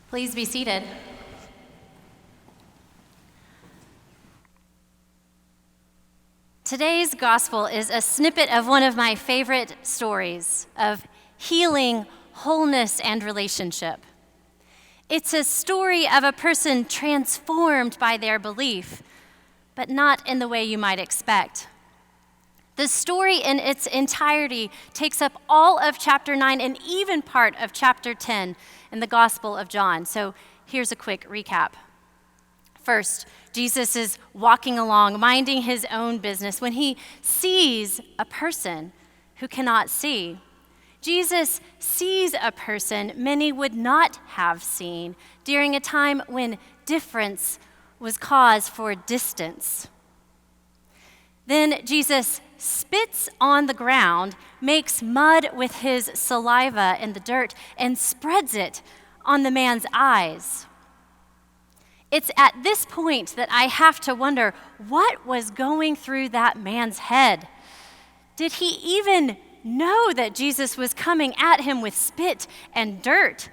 Please be seated. Today's gospel is a snippet of one of my favorite stories of healing, wholeness, and relationship. It's a story of a person transformed by their belief, but not in the way you might expect. The story in its entirety takes up all of chapter 9 and even part of chapter 10 in the Gospel of John. So here's a quick recap. First, Jesus is walking along, minding his own business, when he sees a person who cannot see. Jesus sees a person many would not have seen during a time when difference was cause for distance. Then Jesus spits on the ground, makes mud with his saliva in the dirt, and spreads it on the man's eyes. It's at this point that I have to wonder, what was going through that man's head? Did he even know that Jesus was coming at him with spit and dirt?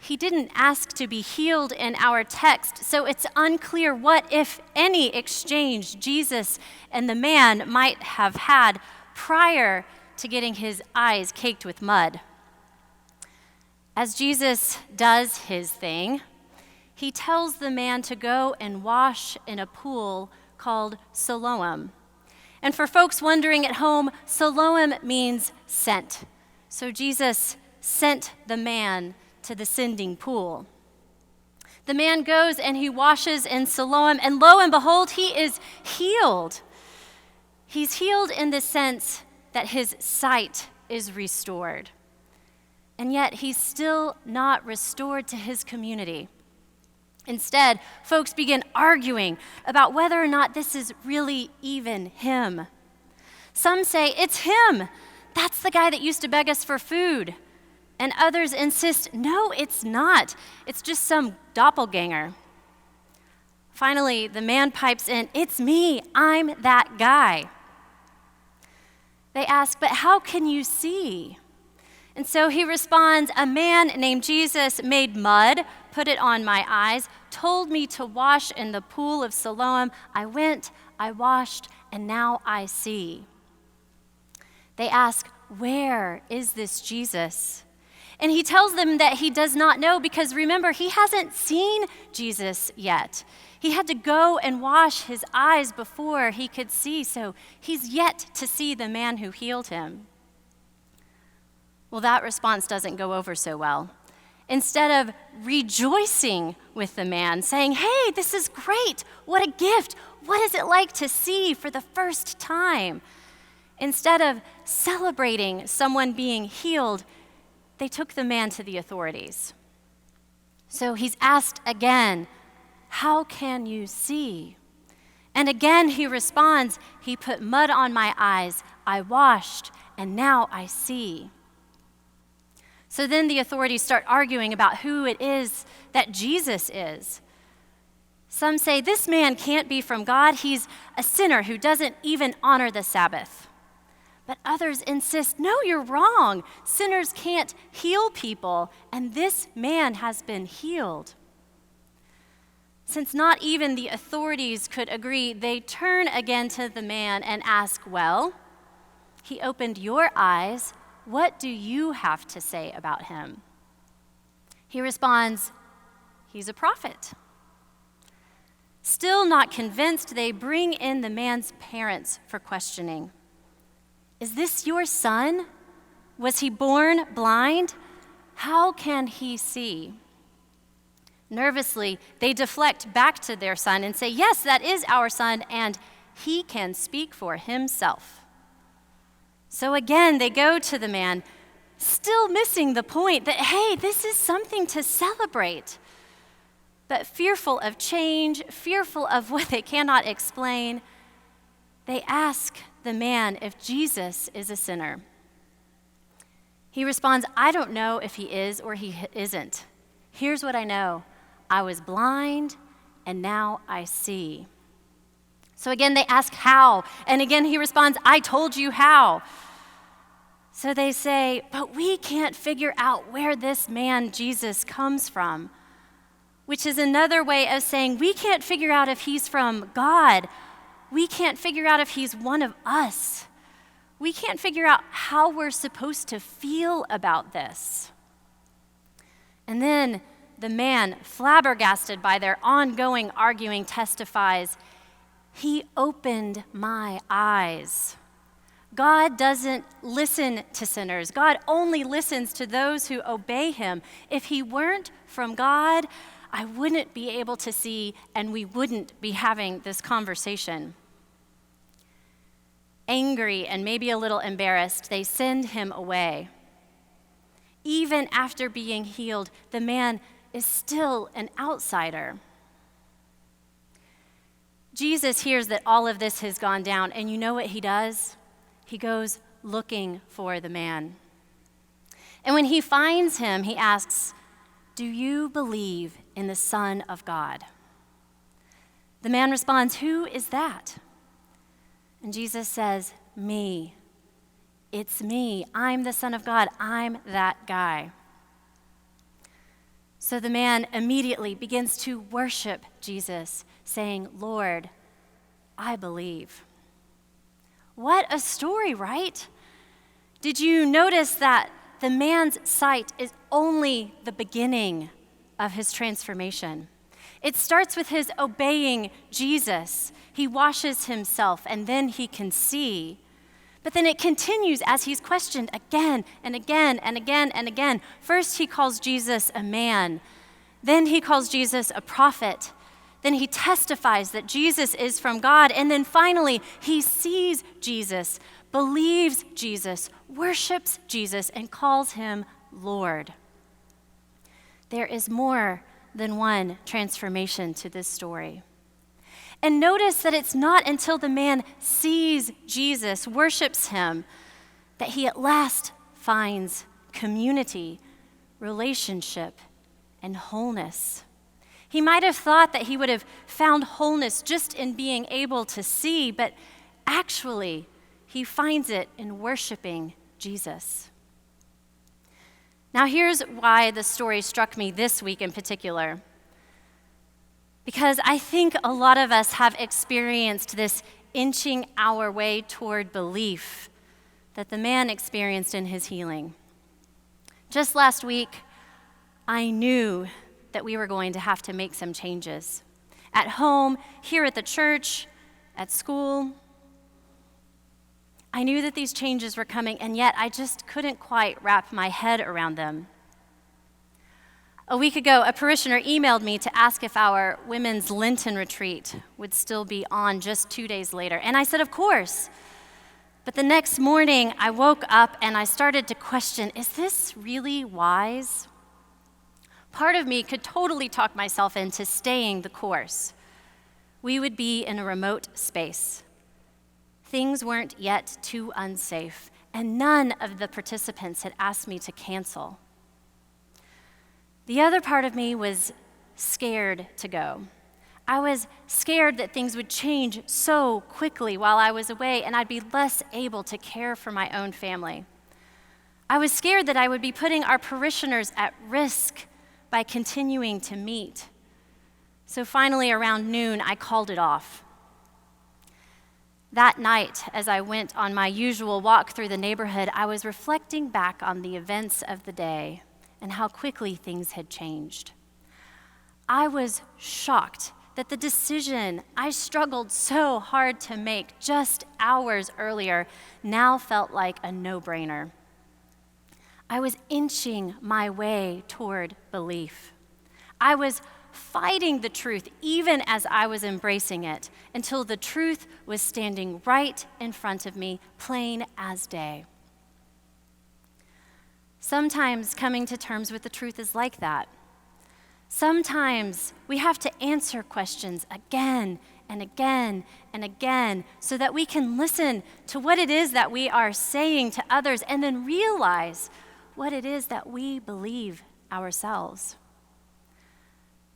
He didn't ask to be healed in our text, so it's unclear what, if any, exchange Jesus and the man might have had prior to getting his eyes caked with mud. As Jesus does his thing, he tells the man to go and wash in a pool called Siloam. And for folks wondering at home, Siloam means sent. So Jesus sent the man to the sending pool. The man goes and he washes in Siloam, and lo and behold, he is healed. He's healed in the sense that his sight is restored. And yet he's still not restored to his community. Instead, folks begin arguing about whether or not this is really even him. Some say, it's him. That's the guy that used to beg us for food. And others insist, no, it's not. It's just some doppelganger. Finally, the man pipes in, it's me. I'm that guy. They ask, but how can you see? And so he responds, a man named Jesus made mud, put it on my eyes, told me to wash in the pool of Siloam. I went, I washed, and now I see. They ask, where is this Jesus? And he tells them that he does not know because, remember, he hasn't seen Jesus yet. He had to go and wash his eyes before he could see, so he's yet to see the man who healed him. Well, that response doesn't go over so well. Instead of rejoicing with the man, saying, hey, this is great, what a gift, what is it like to see for the first time? Instead of celebrating someone being healed, they took the man to the authorities. So he's asked again, how can you see? And again he responds, he put mud on my eyes, I washed, and now I see. So then the authorities start arguing about who it is that Jesus is. Some say, this man can't be from God. He's a sinner who doesn't even honor the Sabbath. But others insist, no, you're wrong. Sinners can't heal people, and this man has been healed. Since not even the authorities could agree, they turn again to the man and ask, well, he opened your eyes. What do you have to say about him? He responds, he's a prophet. Still not convinced, they bring in the man's parents for questioning. Is this your son? Was he born blind? How can he see? Nervously, they deflect back to their son and say, yes, that is our son, and he can speak for himself. So again, they go to the man, still missing the point that, hey, this is something to celebrate. But fearful of change, fearful of what they cannot explain, they ask the man if Jesus is a sinner. He responds, I don't know if he is or he isn't. Here's what I know. I was blind, and now I see. So again, they ask how. And again, he responds, I told you how. So they say, but we can't figure out where this man Jesus comes from, which is another way of saying we can't figure out if he's from God. We can't figure out if he's one of us. We can't figure out how we're supposed to feel about this. And then the man, flabbergasted by their ongoing arguing, testifies, "He opened my eyes." God doesn't listen to sinners. God only listens to those who obey him. If he weren't from God, I wouldn't be able to see, and we wouldn't be having this conversation. Angry and maybe a little embarrassed, they send him away. Even after being healed, the man is still an outsider. Jesus hears that all of this has gone down, and you know what he does? He goes looking for the man. And when he finds him, he asks, "Do you believe in the Son of God?" The man responds, "Who is that?" And Jesus says, "Me. It's me. I'm the Son of God. I'm that guy." So the man immediately begins to worship Jesus, saying, "Lord, I believe." What a story, right? Did you notice that the man's sight is only the beginning of his transformation? It starts with his obeying Jesus. He washes himself and then he can see. But then it continues as he's questioned again and again and again and again. First, he calls Jesus a man. Then he calls Jesus a prophet. Then he testifies that Jesus is from God. And then finally, he sees Jesus, believes Jesus, worships Jesus, and calls him Lord. There is more than one transformation to this story. And notice that it's not until the man sees Jesus, worships him, that he at last finds community, relationship, and wholeness. He might have thought that he would have found wholeness just in being able to see, but actually, he finds it in worshiping Jesus. Now, here's why the story struck me this week in particular. Because I think a lot of us have experienced this inching our way toward belief that the man experienced in his healing. Just last week, I knew that we were going to have to make some changes. At home, here at the church, at school. I knew that these changes were coming, and yet I just couldn't quite wrap my head around them. A week ago, a parishioner emailed me to ask if our women's Lenten retreat would still be on just 2 days later, and I said, of course. But the next morning, I woke up and I started to question, is this really wise? Part of me could totally talk myself into staying the course. We would be in a remote space. Things weren't yet too unsafe, and none of the participants had asked me to cancel. The other part of me was scared to go. I was scared that things would change so quickly while I was away, and I'd be less able to care for my own family. I was scared that I would be putting our parishioners at risk by continuing to meet. So finally, around noon, I called it off. That night, as I went on my usual walk through the neighborhood, I was reflecting back on the events of the day and how quickly things had changed. I was shocked that the decision I struggled so hard to make just hours earlier now felt like a no-brainer. I was inching my way toward belief. I was fighting the truth even as I was embracing it until the truth was standing right in front of me, plain as day. Sometimes coming to terms with the truth is like that. Sometimes we have to answer questions again and again and again so that we can listen to what it is that we are saying to others and then realize what it is that we believe ourselves.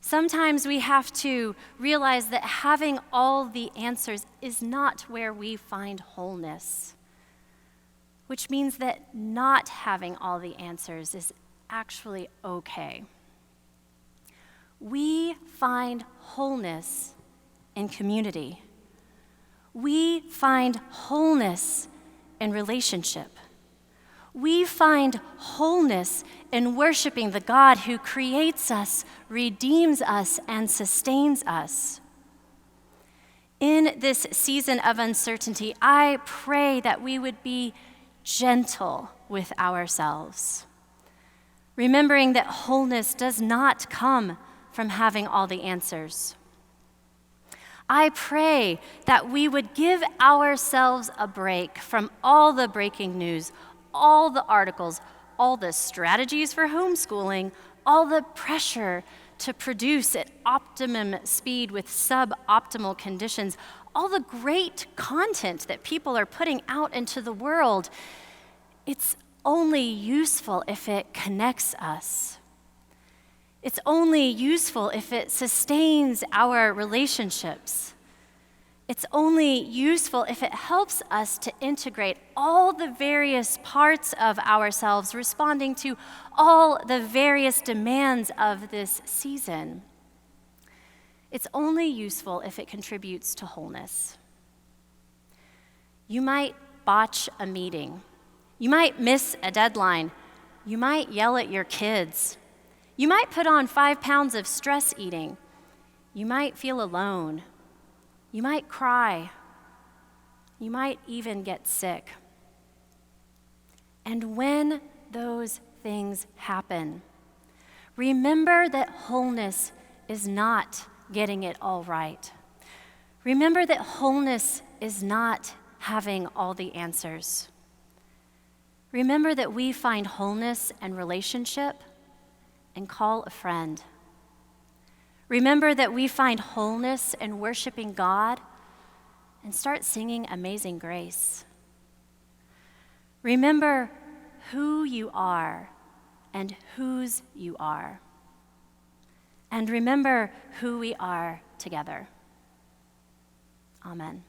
Sometimes we have to realize that having all the answers is not where we find wholeness. which means that not having all the answers is actually okay. We find wholeness in community. We find wholeness in relationship. We find wholeness in worshiping the God who creates us, redeems us, and sustains us. In this season of uncertainty, I pray that we would be gentle with ourselves, remembering that wholeness does not come from having all the answers. I pray that we would give ourselves a break from all the breaking news, all the articles, all the strategies for homeschooling, all the pressure to produce at optimum speed with suboptimal conditions, all the great content that people are putting out into the world. It's only useful if it connects us. It's only useful if it sustains our relationships. It's only useful if it helps us to integrate all the various parts of ourselves, responding to all the various demands of this season. It's only useful if it contributes to wholeness. You might botch a meeting. You might miss a deadline. You might yell at your kids. You might put on 5 pounds of stress eating. You might feel alone. You might cry. You might even get sick. And when those things happen, remember that wholeness is not getting it all right. Remember that wholeness is not having all the answers. Remember that we find wholeness and relationship and call a friend. Remember that we find wholeness in worshiping God and start singing Amazing Grace. Remember who you are and whose you are. And remember who we are together. Amen.